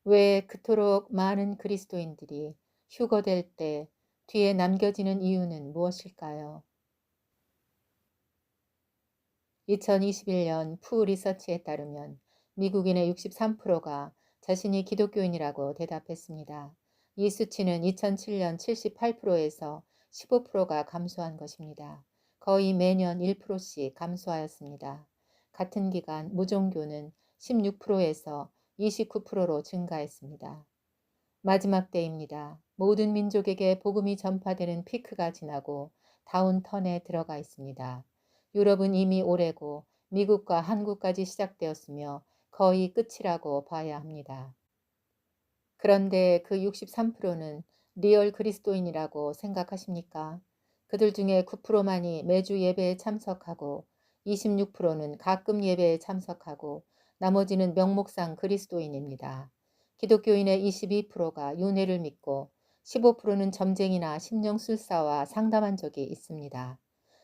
왜 그토록 많은 그리스도인들이 휴거될 때 뒤에 남겨지는 이유는 무엇일까요? 2021년 푸 리서치에 따르면 미국인의 63%가 자신이 기독교인이라고 대답했습니다. 이 수치는 2007년 78%에서 15%가 감소한 것입니다. 거의 매년 1%씩 감소하였습니다. 같은 기간 무종교는 16%에서 29%로 증가했습니다. 마지막 때입니다. 모든 민족에게 복음이 전파되는 피크가 지나고 다운턴에 들어가 있습니다. 유럽은 이미 오래고 미국과 한국까지 시작되었으며 거의 끝이라고 봐야 합니다. 그런데 그 63%는 리얼 그리스도인이라고 생각하십니까? 그들 중에 9%만이 매주 예배에 참석하고 26%는 가끔 예배에 참석하고 나머지는 명목상 그리스도인입니다. 기독교인의 22%가 윤회를 믿고 15%는 점쟁이나 심령술사와 상담한 적이 있습니다.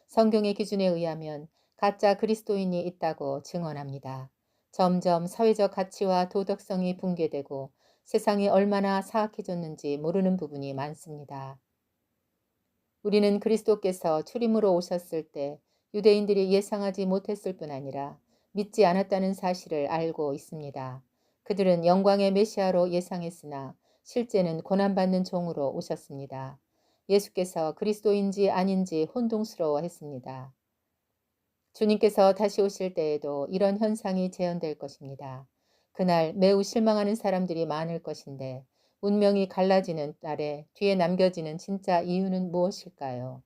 성경의 기준에 의하면 가짜 그리스도인이 있다고 증언합니다. 점점 사회적 가치와 도덕성이 붕괴되고 세상이 얼마나 사악해졌는지 모르는 부분이 많습니다. 우리는 그리스도께서 출임으로 오셨을 때 유대인들이 예상하지 못했을 뿐 아니라 믿지 않았다는 사실을 알고 있습니다. 그들은 영광의 메시아로 예상했으나 실제는 고난받는 종으로 오셨습니다. 예수께서 그리스도인지 아닌지 혼동스러워했습니다. 주님께서 다시 오실 때에도 이런 현상이 재현될 것입니다. 그날 매우 실망하는 사람들이 많을 것인데 운명이 갈라지는 날에 뒤에 남겨지는 진짜 이유는 무엇일까요?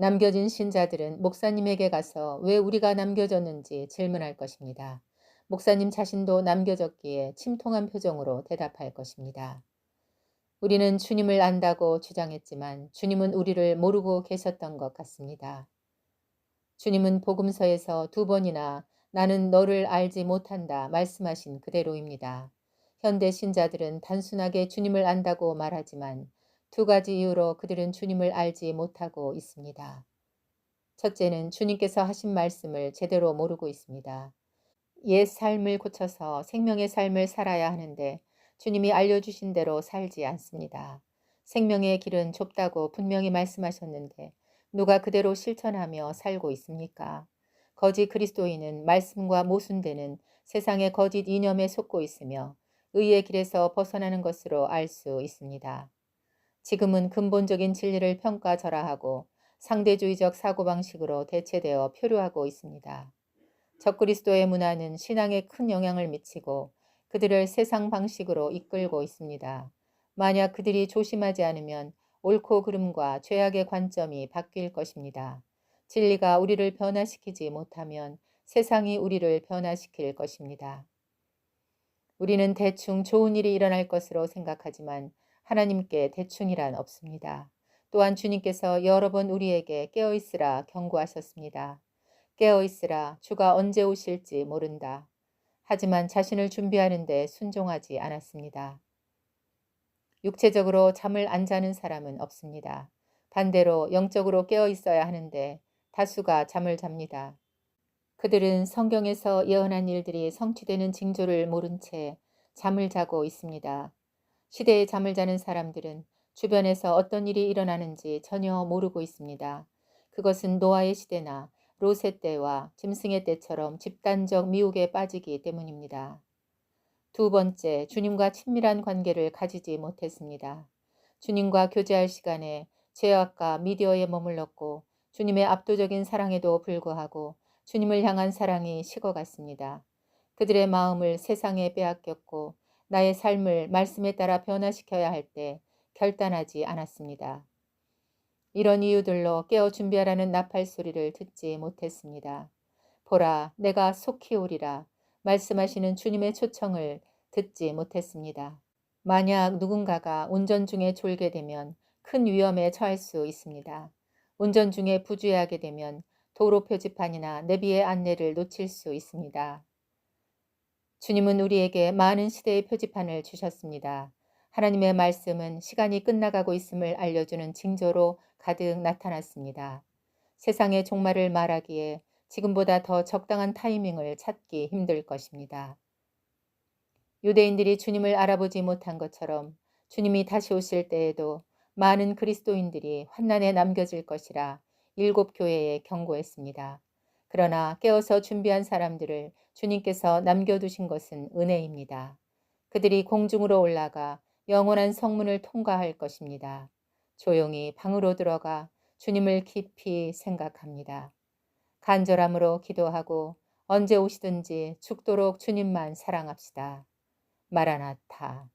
남겨진 신자들은 목사님에게 가서 왜 우리가 남겨졌는지 질문할 것입니다. 목사님 자신도 남겨졌기에 침통한 표정으로 대답할 것입니다. 우리는 주님을 안다고 주장했지만 주님은 우리를 모르고 계셨던 것 같습니다. 주님은 복음서에서 2번이나 나는 너를 알지 못한다 말씀하신 그대로입니다. 현대 신자들은 단순하게 주님을 안다고 말하지만 2가지 이유로 그들은 주님을 알지 못하고 있습니다. 첫째는 주님께서 하신 말씀을 제대로 모르고 있습니다. 옛 삶을 고쳐서 생명의 삶을 살아야 하는데 주님이 알려주신 대로 살지 않습니다. 생명의 길은 좁다고 분명히 말씀하셨는데 누가 그대로 실천하며 살고 있습니까? 거짓 그리스도인은 말씀과 모순되는 세상의 거짓 이념에 속고 있으며 의의 길에서 벗어나는 것으로 알 수 있습니다. 지금은 근본적인 진리를 평가절하하고 상대주의적 사고방식으로 대체되어 표류하고 있습니다. 적그리스도의 문화는 신앙에 큰 영향을 미치고 그들을 세상 방식으로 이끌고 있습니다. 만약 그들이 조심하지 않으면 옳고 그름과 죄악의 관점이 바뀔 것입니다. 진리가 우리를 변화시키지 못하면 세상이 우리를 변화시킬 것입니다. 우리는 대충 좋은 일이 일어날 것으로 생각하지만 하나님께 대충이란 없습니다. 또한 주님께서 여러 번 우리에게 깨어있으라 경고하셨습니다. 깨어있으라 주가 언제 오실지 모른다. 하지만 자신을 준비하는데 순종하지 않았습니다. 육체적으로 잠을 안 자는 사람은 없습니다. 반대로 영적으로 깨어있어야 하는데 다수가 잠을 잡니다. 그들은 성경에서 예언한 일들이 성취되는 징조를 모른 채 잠을 자고 있습니다. 시대에 잠을 자는 사람들은 주변에서 어떤 일이 일어나는지 전혀 모르고 있습니다. 그것은 노아의 시대나 롯의 때와 짐승의 때처럼 집단적 미혹에 빠지기 때문입니다. 2번째, 주님과 친밀한 관계를 가지지 못했습니다. 주님과 교제할 시간에 죄악과 미디어에 머물렀고 주님의 압도적인 사랑에도 불구하고 주님을 향한 사랑이 식어갔습니다. 그들의 마음을 세상에 빼앗겼고 나의 삶을 말씀에 따라 변화시켜야 할 때 결단하지 않았습니다. 이런 이유들로 깨어 준비하라는 나팔 소리를 듣지 못했습니다. 보라, 내가 속히 오리라 말씀하시는 주님의 초청을 듣지 못했습니다. 만약 누군가가 운전 중에 졸게 되면 큰 위험에 처할 수 있습니다. 운전 중에 부주의하게 되면 도로 표지판이나 내비의 안내를 놓칠 수 있습니다. 주님은 우리에게 많은 시대의 표지판을 주셨습니다. 하나님의 말씀은 시간이 끝나가고 있음을 알려주는 징조로 가득 나타났습니다. 세상의 종말을 말하기에 지금보다 더 적당한 타이밍을 찾기 힘들 것입니다. 유대인들이 주님을 알아보지 못한 것처럼 주님이 다시 오실 때에도 많은 그리스도인들이 환난에 남겨질 것이라 일곱 교회에 경고했습니다. 그러나 깨어서 준비한 사람들을 주님께서 남겨두신 것은 은혜입니다. 그들이 공중으로 올라가 영원한 성문을 통과할 것입니다. 조용히 방으로 들어가 주님을 깊이 생각합니다. 간절함으로 기도하고 언제 오시든지 죽도록 주님만 사랑합시다. 마라나타.